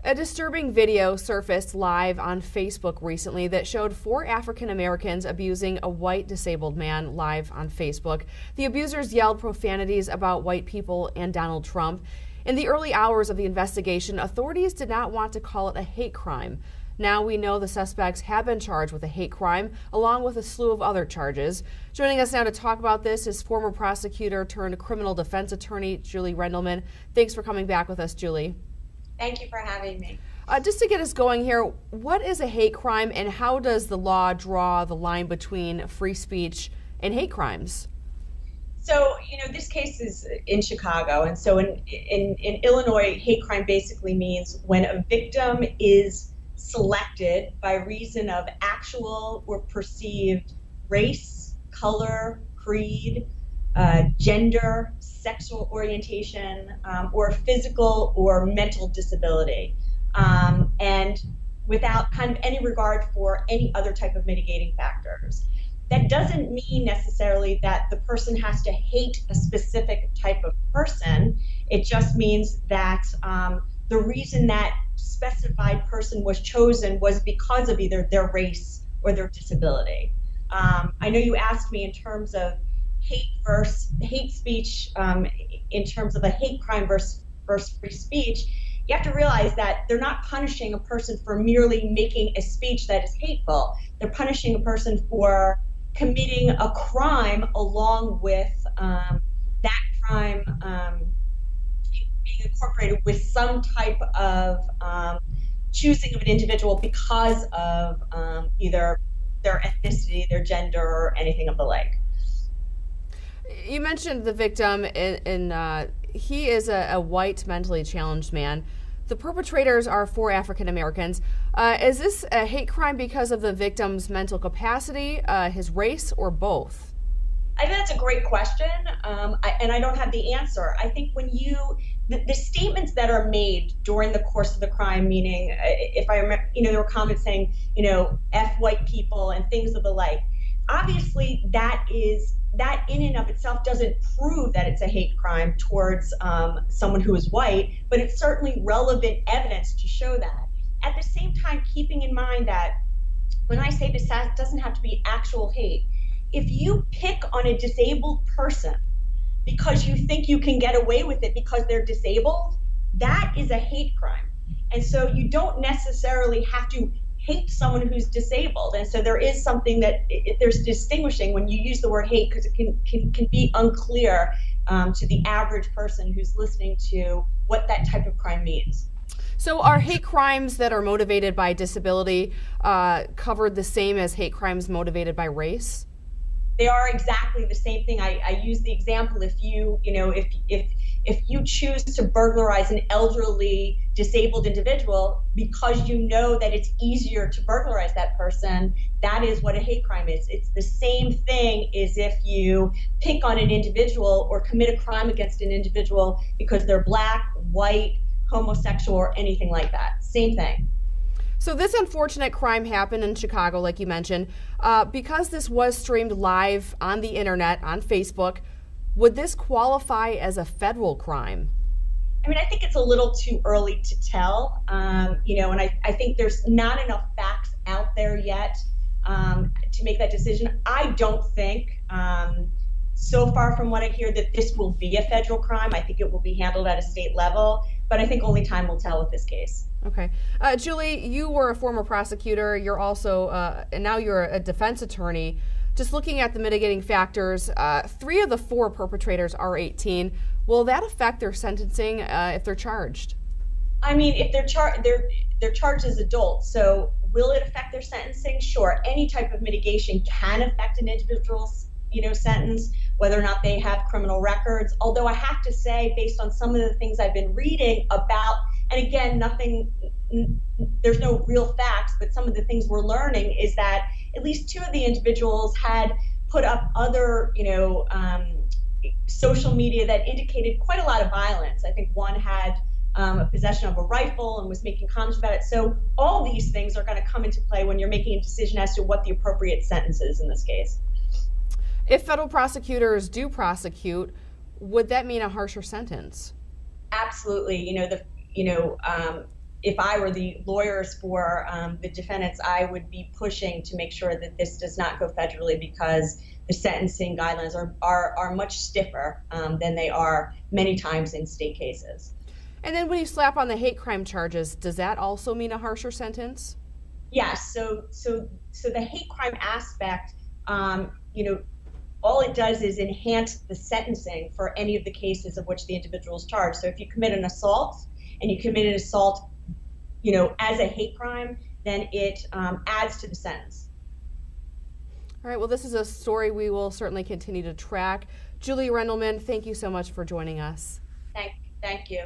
A disturbing video surfaced live on Facebook recently that showed 4 African Americans abusing a white disabled man live on Facebook. The abusers yelled profanities about white people and Donald Trump. In the early hours of the investigation, authorities did not want to call it a hate crime. Now we know the suspects have been charged with a hate crime, along with a slew of other charges. Joining us now to talk about this is former prosecutor turned criminal defense attorney Julie Rendelman. Thanks for coming back with us, Julie. Thank you for having me. Just to get us going here, what is a hate crime and how does the law draw the line between free speech and hate crimes? So, this case is in Chicago, and so in Illinois, hate crime basically means when a victim is selected by reason of actual or perceived race, color, creed, gender, sexual orientation, or physical or mental disability, and without kind of any regard for any other type of mitigating factors. That doesn't mean necessarily that the person has to hate a specific type of person. It just means that the reason that specified person was chosen was because of either their race or their disability. I know you asked me in terms of hate speech, in terms of a hate crime versus free speech. You have to realize that they're not punishing a person for merely making a speech that is hateful. They're punishing a person for committing a crime along with that crime being incorporated with some type of choosing of an individual because of either their ethnicity, their gender, or anything of the like. You mentioned the victim, and he is a white, mentally challenged man. The perpetrators are 4 African Americans. Is this a hate crime because of the victim's mental capacity, his race, or both? I think that's a great question, and I don't have the answer. I think when the statements that are made during the course of the crime, meaning if I remember, there were comments saying, F white people and things of the like. Obviously, that in and of itself doesn't prove that it's a hate crime towards someone who is white, but it's certainly relevant evidence to show that. At the same time, keeping in mind that when I say this doesn't have to be actual hate, if you pick on a disabled person because you think you can get away with it because they're disabled, that is a hate crime. And so you don't necessarily have to hate someone who's disabled. And so there is something that there's distinguishing when you use the word hate, because it can be unclear to the average person who's listening to what that type of crime means. So are hate crimes that are motivated by disability covered the same as hate crimes motivated by race? They are exactly the same thing. I use the example, if you choose to burglarize an elderly disabled individual because you know that it's easier to burglarize that person, that is what a hate crime is. It's the same thing as if you pick on an individual or commit a crime against an individual because they're black, white, homosexual, or anything like that. Same thing. So this unfortunate crime happened in Chicago, like you mentioned. Because this was streamed live on the internet, on Facebook, would this qualify as a federal crime? I mean, I think it's a little too early to tell, and I think there's not enough facts out there yet to make that decision. I don't think, so far from what I hear, that this will be a federal crime. I think it will be handled at a state level, but I think only time will tell with this case. Okay. Julie, you were a former prosecutor. You're also, and now you're a defense attorney. Just looking at the mitigating factors, 3 of the 4 perpetrators are 18. Will that affect their sentencing if they're charged? I mean, if they're charged as adults, so will it affect their sentencing? Sure. Any type of mitigation can affect an individual's, sentence, whether or not they have criminal records. Although I have to say, based on some of the things I've been reading about, and again, there's no real facts, but some of the things we're learning is that at least 2 of the individuals had put up other, social media that indicated quite a lot of violence. I think one had a possession of a rifle and was making comments about it. So all these things are going to come into play when you're making a decision as to what the appropriate sentence is in this case. If federal prosecutors do prosecute, would that mean a harsher sentence? Absolutely. if I were the lawyers for the defendants, I would be pushing to make sure that this does not go federally, because the sentencing guidelines are much stiffer than they are many times in state cases. And then when you slap on the hate crime charges, does that also mean a harsher sentence? Yes. So the hate crime aspect, all it does is enhance the sentencing for any of the cases of which the individual is charged. So if you commit an assault and you commit an assault, as a hate crime, then it adds to the sentence. All right, well, this is a story we will certainly continue to track. Julie Rendelman, thank you so much for joining us. Thank you.